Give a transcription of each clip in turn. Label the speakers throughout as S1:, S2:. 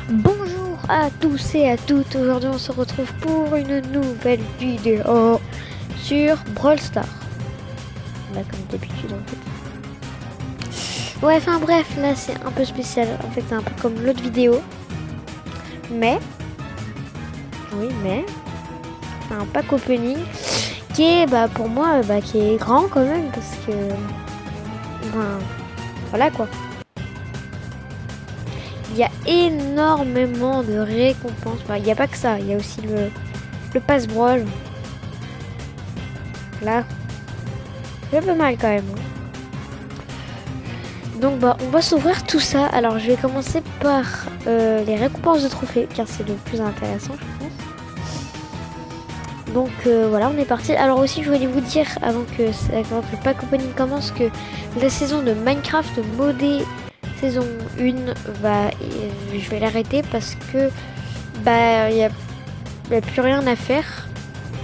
S1: Bonjour à tous et à toutes, aujourd'hui on se retrouve pour une nouvelle vidéo sur Brawl Stars. Bah, comme d'habitude en fait. Ouais, enfin bref, là c'est un peu spécial, en fait c'est un peu comme l'autre vidéo. Mais, c'est un pack opening qui est pour moi qui est grand quand même parce que, voilà quoi. Il y a énormément de récompenses. Il n'y a pas que ça. Il y a aussi le pass brawl. Là, c'est un peu mal quand même. Donc on va s'ouvrir tout ça. Alors je vais commencer par les récompenses de trophées, car c'est le plus intéressant je pense. Donc voilà, on est parti. Alors aussi je voulais vous dire avant que le pack opening commence que la saison de Minecraft modée saison 1 je vais l'arrêter parce que il y a plus rien à faire.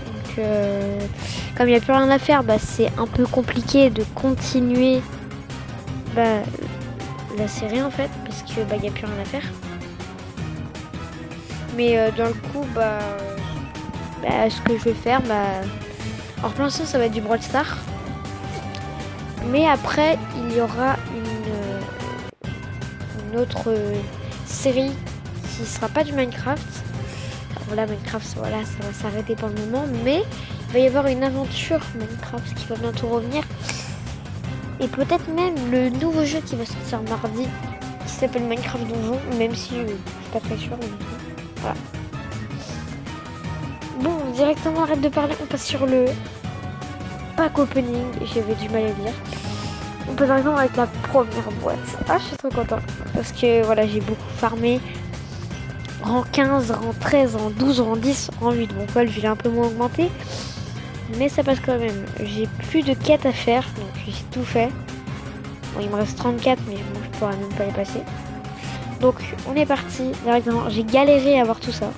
S1: Donc comme il n'y a plus rien à faire, c'est un peu compliqué de continuer la série en fait parce que il n'y a plus rien à faire. Mais dans le coup ce que je vais faire alors pour l'instant ça va être du Brawl Stars. Mais après il y aura une autre série qui sera pas du Minecraft. Alors là Minecraft ça va s'arrêter pour le moment, mais il va y avoir une aventure Minecraft qui va bientôt revenir. Et peut-être même le nouveau jeu qui va sortir mardi qui s'appelle Minecraft Donjon, même si je suis pas très sûre. Voilà. Bon, directement arrête de parler, on passe sur le pack opening, j'avais du mal à dire. On peut directement avec la première boîte. Ah, je suis trop content parce que voilà, j'ai beaucoup farmé. Rang 15, rang 13, rang 12, rang 10, rang 8. Bon, Paul, il est un peu moins augmenté, mais ça passe quand même. J'ai plus de quêtes à faire, donc j'ai tout fait. Bon, il me reste 34, mais bon, je pourrais même pas les passer. Donc, on est parti directement. J'ai galéré à avoir tout ça.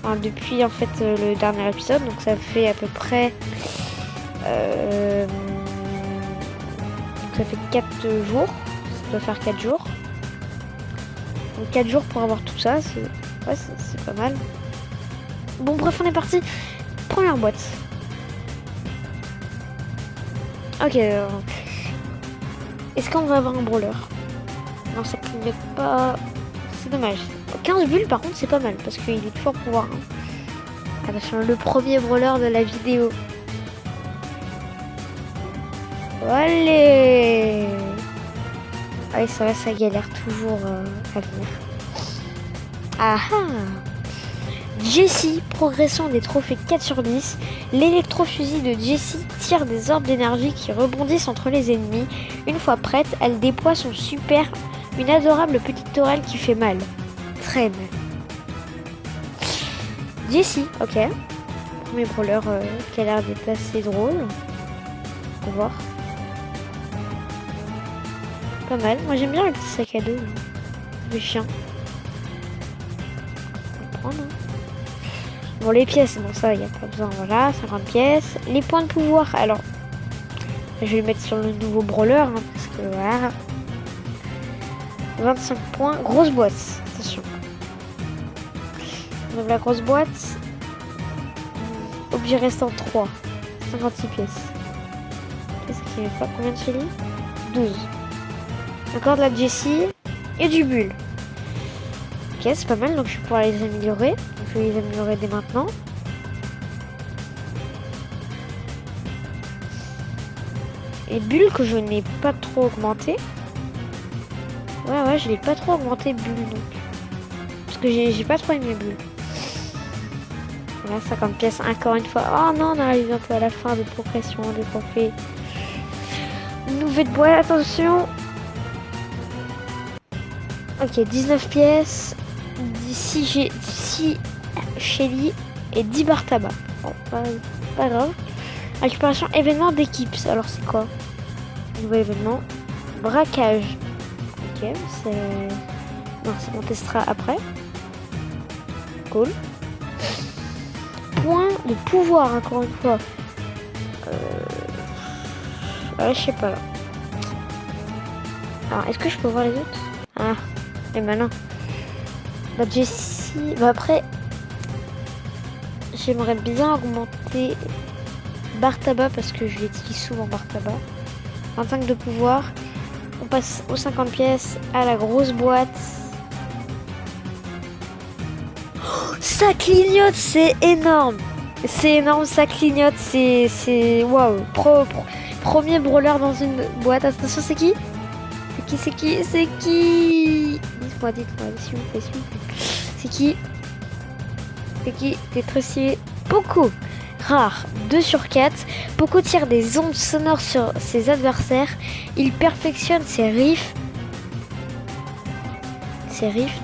S1: Alors, depuis en fait le dernier épisode, donc ça fait à peu près ça fait 4 jours, ça doit faire 4 jours. Donc 4 jours pour avoir tout ça, c'est pas mal. Bon bref, on est parti. Première boîte. Ok. Est-ce qu'on va avoir un brawler? Non, ça clignote pas. C'est dommage. 15 bulles par contre c'est pas mal parce qu'il est fort pouvoir. Attention, le premier brawler de la vidéo. Allez. Ah oui, c'est vrai, ça galère toujours à venir. Ah ah. Jessie, progression des trophées 4 sur 10. L'électrofusil de Jessie tire des orbes d'énergie qui rebondissent entre les ennemis. Une fois prête, elle déploie son super, une adorable petite tourelle qui fait mal. Très mal. Jessie, ok. Premier brawler qui a l'air d'être assez drôle. On va voir. Pas mal. Moi j'aime bien le petit sac à dos. Le chien. On va prendre. Bon, les pièces, bon ça il n'y a pas besoin. Voilà, 50 pièces. Les points de pouvoir. Alors, je vais le mettre sur le nouveau brawler parce que voilà. 25 points. Grosse boîte. Attention. Donc la grosse boîte. Objet restant 3. 56 pièces. Qu'est-ce qu'il n'y a pas? Combien de chélis? 12. Encore de la Jessie et du bulle. Ok, c'est pas mal, donc je vais pouvoir les améliorer. Donc je vais les améliorer dès maintenant. Et bulle que je n'ai pas trop augmenté. Ouais, je l'ai pas trop augmenté bulle donc. Parce que j'ai pas trop aimé bulle. Voilà, 50 pièces encore une fois. Oh non, on arrive un peu à la fin de progression des trophées. Nouvelle boîte, attention. Ok, 19 pièces, 6 Shelly et 10 barres tabac. Bon, pas grave. Récupération événement d'équipe. Alors c'est quoi? Nouveau événement. Braquage. Ok, non, on testera après. Cool. Point de pouvoir, encore une fois. Je sais pas là. Alors, est-ce que je peux voir les autres? Ah, et maintenant. Bah Jessie, bah après, j'aimerais bien augmenter Bartaba parce que je l'utilise souvent Bartaba. 25 de pouvoir. On passe aux 50 pièces, à la grosse boîte. Oh, ça clignote, c'est énorme. C'est énorme, ça clignote, c'est waouh. Premier brawler dans une boîte. Attention, c'est qui? C'est qui? Dites-moi, s'il vous plaît. C'est qui? T'es très stylé. Poco. Rare, 2 sur 4. Poco tire des ondes sonores sur ses adversaires. Il perfectionne ses riffs.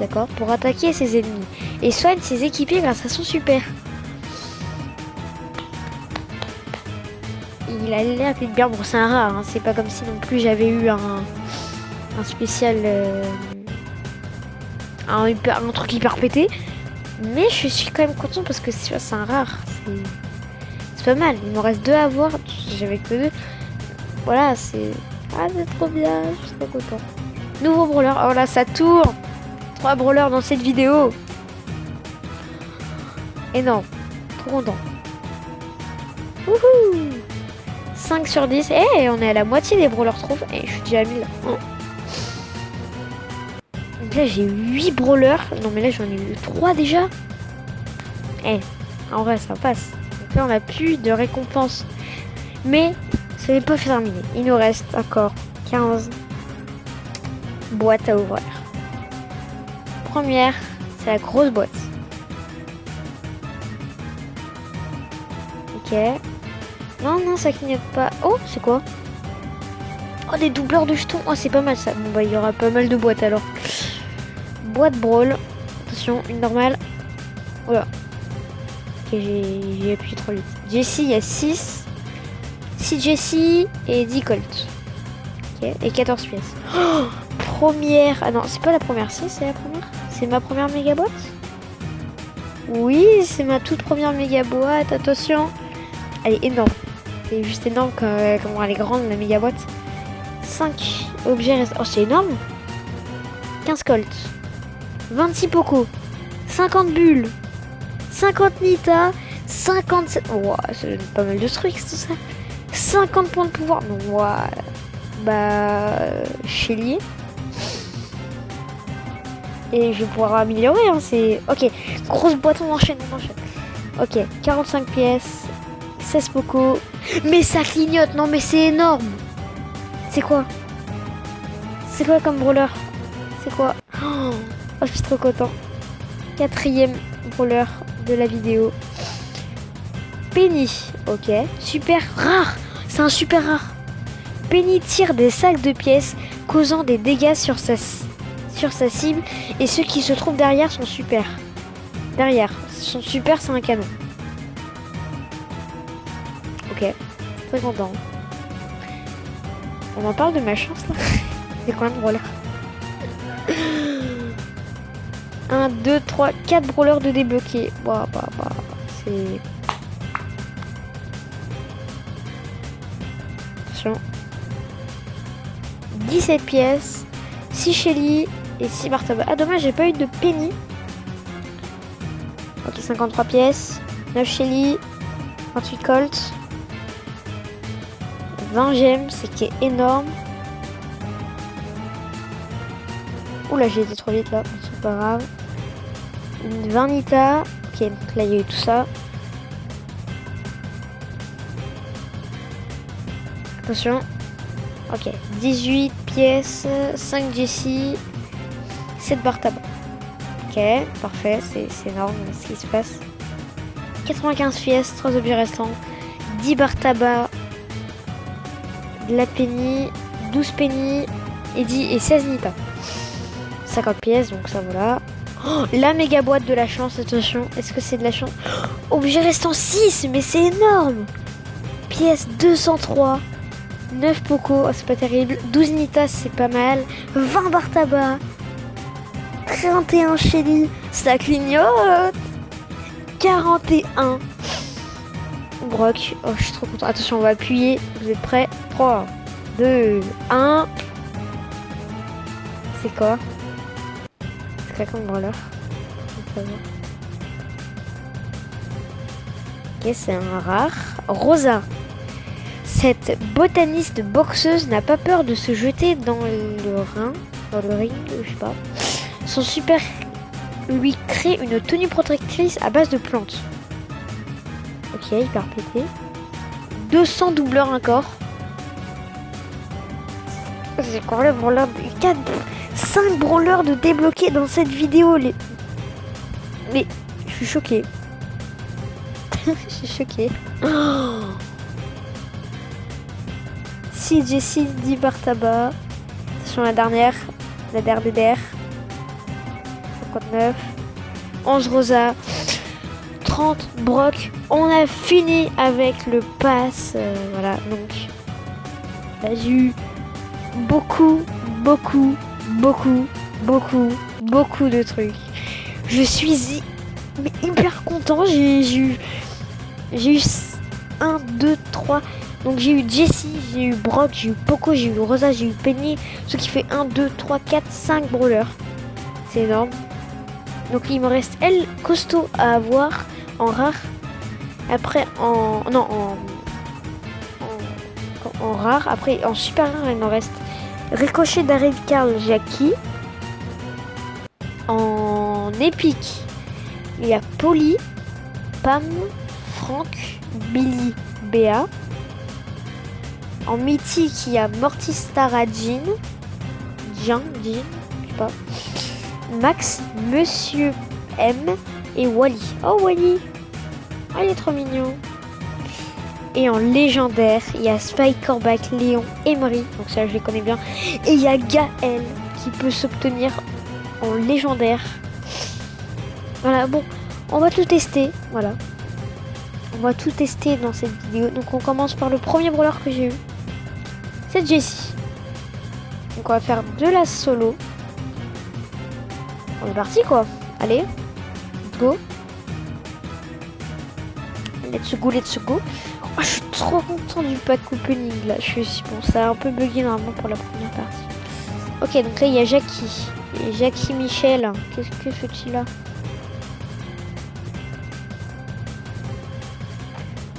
S1: D'accord, pour attaquer ses ennemis. Et soigne ses équipiers grâce à son super. Il a l'air d'être bien. Bon, c'est un rare, hein. C'est pas comme si non plus j'avais eu un spécial. Un truc hyper pété. Mais je suis quand même content parce que c'est un rare. C'est pas mal. Il me reste 2 à voir. J'avais que 2. Voilà, c'est trop bien. Je suis trop content. Nouveau brawler. Oh là, ça tourne. 3 brawlers dans cette vidéo. Énorme. Trop content. Wouhou. 5 sur 10. Eh, on est à la moitié des brawlers trop. Eh, je suis déjà à 1000. Oh. Donc là, j'ai 8 brawlers. Non, mais là, j'en ai eu 3 déjà. Eh, en vrai, ça passe. Donc là, on n'a plus de récompense. Mais, ce n'est pas terminé. Il nous reste encore 15 boîtes à ouvrir. Première, c'est la grosse boîte. Ok. Non, ça clignote pas. Oh, c'est quoi? Oh, des doubleurs de jetons. Oh, c'est pas mal ça. Bon, bah, il y aura pas mal de boîtes alors. Boîte brawl. Attention, une normale. Voilà. Ok, j'ai appuyé trop vite. Jessie, il y a 6. 6 Jessie et 10 Colt. Ok, et 14 pièces. Oh, première. Ah non, c'est pas la première. Si, c'est la première. C'est ma première méga boîte. Oui, c'est ma toute première méga boîte. Attention. Elle est énorme. C'est juste énorme comment elle est grande, la méga boîte. 5 objets restants. Oh, c'est énorme. 15 Colt. 26 Poco. 50 bulles. 50 Nita. 57. Wow, c'est pas mal de trucs, tout ça. 50 points de pouvoir. Wow. Bah. Chélier. Et je vais pouvoir améliorer. Hein, c'est. Ok. Grosse boîte, on enchaîne. Ok. 45 pièces. 16 Poco. Mais ça clignote. Non, mais c'est énorme. C'est quoi? C'est quoi comme brawler? C'est quoi? Oh, je suis trop content. 4e brawler de la vidéo. Penny. Ok. Super rare. C'est un super rare. Penny tire des sacs de pièces, causant des dégâts sur sa cible. Et ceux qui se trouvent derrière sont super. Derrière. Son super, c'est un canon. Ok. Très content. On en parle de ma chance là. C'est quoi un brawler? 1, 2, 3, 4 brawlers de débloquer. Bah, c'est... Attention. 17 pièces. 6 Shelly et 6 Bartaba. Ah dommage, j'ai pas eu de Penny. Ok, 53 pièces. 9 Shelly. 28 Colt. 20 gemmes, c'est qui est énorme. Oula, j'ai été trop vite là, c'est pas grave. 20 Nita. Ok, donc là il y a eu tout ça. Attention. Ok, 18 pièces, 5 Jessie, 7 Bartaba. Ok, parfait, c'est énorme ce qui se passe. 95 pièces, 3 objets restants, 10 Bartaba, de la Penny, 12 Penny et 16 Nita. 50 pièces, donc ça voilà. Oh, la méga boîte de la chance, attention, est-ce que c'est de la chance? Oh, objet restant 6, mais c'est énorme. Pièce 203, 9 Poco, oh, c'est pas terrible, 12 Nita, c'est pas mal, 20 Bartaba, 31 Shelly, ça clignote, 41 Brock. Oh, je suis trop content. Attention, on va appuyer. Vous êtes prêts? 3, 2, 1. C'est quoi? C'est quoi comme brawler? savoir. Ok, c'est un rare. Rosa. Cette botaniste boxeuse n'a pas peur de se jeter dans le ring, je sais pas. Son super lui crée une tenue protectrice à base de plantes. Ok, hyper pété. 200 doubleurs encore. J'ai encore le brawler de 5 brawlers de débloquer dans cette vidéo. Mais je suis choquée. Je suis choquée. Oh, si Jessie dit Bartaba. Attention la dernière. La dernière. 59. 11 Rosa. 30 Brock. On a fini avec le pass. Voilà, donc. Là, j'ai eu beaucoup de trucs. Je suis hyper content. J'ai eu 1, 2, 3. Donc j'ai eu Jessie, j'ai eu Brock, j'ai eu Poco, j'ai eu Rosa, j'ai eu Penny. Ce qui fait 1, 2, 3, 4, 5 brawlers. C'est énorme. Donc il me reste elle costaud à avoir en rare. Après en rare. Après en super rare il me reste Ricochet, Daryl, Carl, Jackie. En épique il y a Polly, Pam, Franck, Billy, Béa. En mythique il y a Mortis, Tara, Jean, je sais pas. Max, Monsieur M et Wally. Oh Wally, oh, il est trop mignon. Et en légendaire, il y a Spike, Corbac, Léon, Emery, donc ça je les connais bien. Et il y a Gaël qui peut s'obtenir en légendaire. Voilà, bon, on va tout tester, voilà. On va tout tester dans cette vidéo. Donc on commence par le premier brawler que j'ai eu. C'est Jessie. Donc on va faire de la solo. On est parti quoi. Allez, let's go. Let's go. Oh, je suis trop content du pack opening là. Bon, ça a un peu bugué normalement pour la première partie. Ok, donc là il y a Jackie. Et Jackie Michel. Qu'est-ce que fait-il là?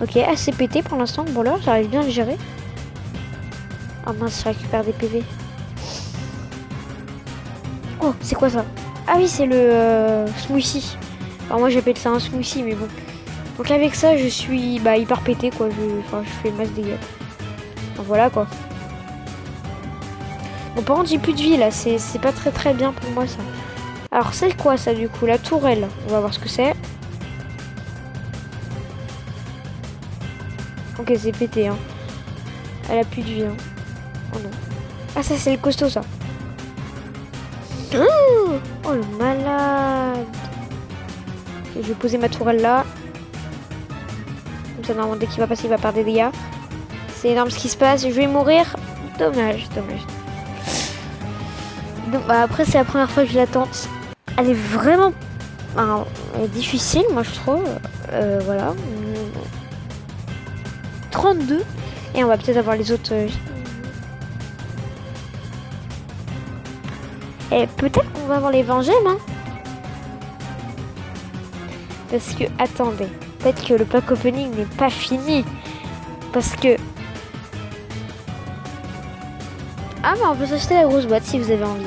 S1: Ok, assez pété pour l'instant le brawler. J'arrive bien à le gérer. Ah mince, je récupère des PV. Oh, c'est quoi ça? Ah oui, c'est le smoothie. Alors moi j'appelle ça un smoothie, mais bon. Donc avec ça, je suis hyper pété quoi. Je fais masse dégâts. Donc voilà quoi. Bon, par contre, j'ai plus de vie là. C'est pas très bien pour moi ça. Alors c'est quoi ça du coup? La tourelle. On va voir ce que c'est. Ok, c'est pété hein. Elle a plus de vie hein. Oh non. Ah ça c'est le costaud ça. Oh le malade. Okay, je vais poser ma tourelle là. Comme ça normalement dès qu'il va passer il va perdre des dégâts. C'est énorme ce qui se passe. Je vais mourir. Dommage. Donc, après c'est la première fois que je la tente. Elle est vraiment elle est difficile moi je trouve. Voilà. 32. Et on va peut-être avoir les autres. Et peut-être qu'on va avoir les 20 gemmes, hein. Parce que, attendez. Peut-être que le pack opening n'est pas fini. Parce que... Ah, mais on peut s'acheter la grosse boîte si vous avez envie.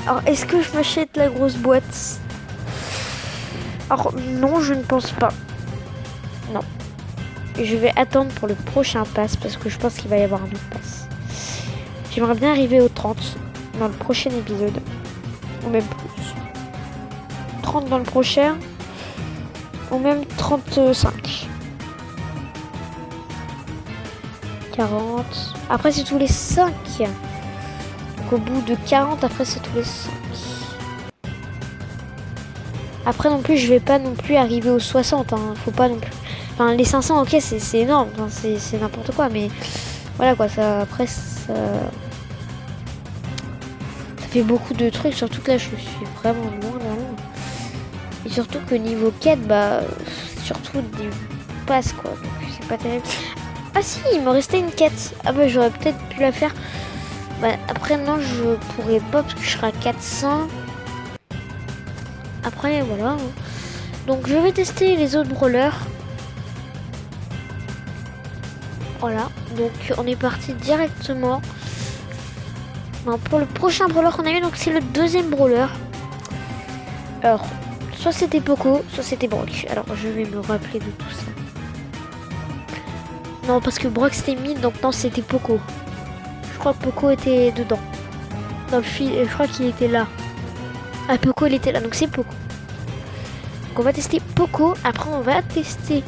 S1: Alors, est-ce que je m'achète la grosse boîte? Alors, non, je ne pense pas. Non. Je vais attendre pour le prochain pass parce que je pense qu'il va y avoir un autre pass. J'aimerais bien arriver aux 30 dans le prochain épisode. Ou même plus. 30 dans le prochain. Ou même 35. 40. Après c'est tous les 5. Donc au bout de 40, après c'est tous les 5. Après non plus, je vais pas non plus arriver aux 60. Hein. Faut pas non plus. Enfin, les 500, ok, c'est énorme. Enfin, c'est n'importe quoi. Mais voilà quoi, ça, après, ça fait beaucoup de trucs. Surtout que là, je suis vraiment loin. Et surtout que niveau quête, surtout des passes quoi. Donc c'est pas terrible. Ah si, il me restait une quête. Ah bah j'aurais peut-être pu la faire. Après non, je pourrais pas parce que je serai à 400. après voilà. Donc je vais tester les autres brawlers. Voilà, donc on est parti directement. Non, pour le prochain brawler qu'on a eu, donc c'est le deuxième brawler. Alors, soit c'était Poco, soit c'était Brock. Alors je vais me rappeler de tout ça. Non, parce que Brock c'était mid, donc non, c'était Poco. Je crois que Poco était dedans. Dans le fil, je crois qu'il était là. Ah, Poco, il était là, donc c'est Poco. Donc on va tester Poco, après on va tester...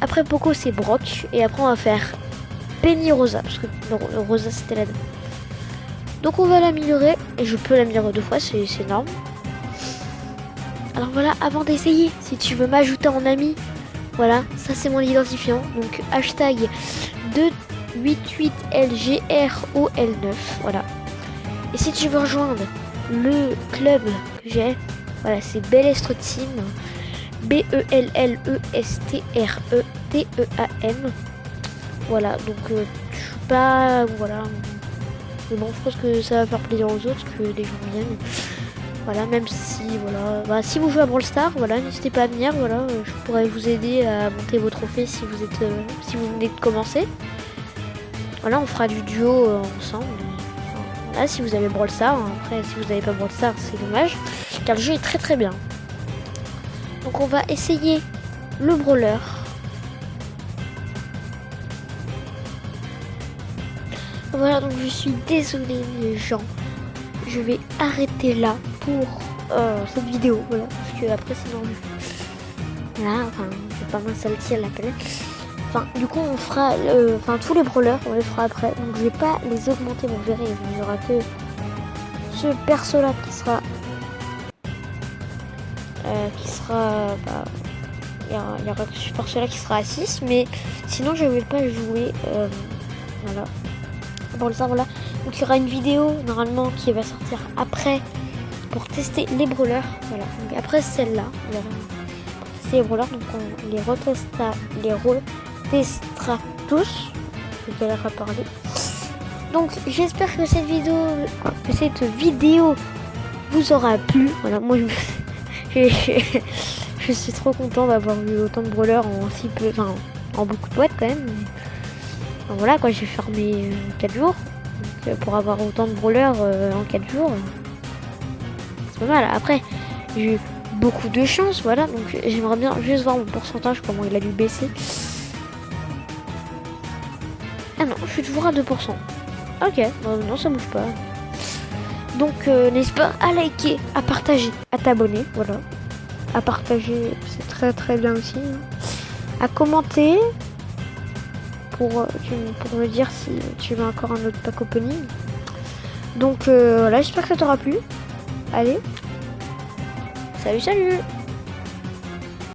S1: Après Poco, c'est Brock, et après on va faire Penny Rosa, parce que Rosa c'était la dame. Donc on va l'améliorer, et je peux l'améliorer 2 fois, c'est énorme. Alors voilà, avant d'essayer, si tu veux m'ajouter en ami, voilà, ça c'est mon identifiant. Donc hashtag 288LGROL9, voilà. Et si tu veux rejoindre le club que j'ai, voilà, c'est Bellestre Team, BELLESTRETEAM. Voilà, donc je suis pas, voilà. Mais bon, je pense que ça va faire plaisir aux autres que les gens viennent. Voilà, même si, voilà, bah, si vous jouez à Brawl Stars, voilà, n'hésitez pas à venir, voilà, je pourrais vous aider à monter vos trophées si vous êtes, si vous venez de commencer. Voilà, on fera du duo ensemble. Voilà, si vous avez Brawl Stars, hein. Après, si vous n'avez pas Brawl Stars, c'est dommage, car le jeu est très très bien. Donc on va essayer le brawler. Voilà, donc je suis désolée les gens. Je vais arrêter là pour cette vidéo, voilà, parce que après sinon voilà, enfin c'est pas mal celle-ci, elle l'appelle. Enfin du coup on fera enfin tous les brawlers on les fera après, donc je vais pas les augmenter, vous verrez, il y aura que ce perso là qui sera bah, il y aura que ce perso là qui sera à 6, mais sinon je vais pas jouer voilà. Bon, ça, voilà. Donc il y aura une vidéo normalement qui va sortir après pour tester les brawlers. Voilà. Donc après celle-là, voilà. C'est les brawlers, donc on les retestera tous. Je galère à parler. Donc j'espère que cette vidéo vous aura plu. Voilà, moi je suis trop content d'avoir eu autant de brawlers en si peu, enfin en beaucoup de boîtes quand même. Donc voilà quoi, j'ai fermé 4 jours. Donc, pour avoir autant de brawlers en 4 jours, c'est pas mal. Après, j'ai eu beaucoup de chance, voilà. Donc j'aimerais bien juste voir mon pourcentage, comment il a dû baisser. Ah non, je suis toujours à 2%. Ok, non ça bouge pas. Donc n'hésite pas à liker, à partager, à t'abonner, voilà. À partager, c'est très très bien aussi. À commenter. Pour me dire si tu veux encore un autre pack opening. Donc voilà, j'espère que ça t'aura plu. Allez, salut.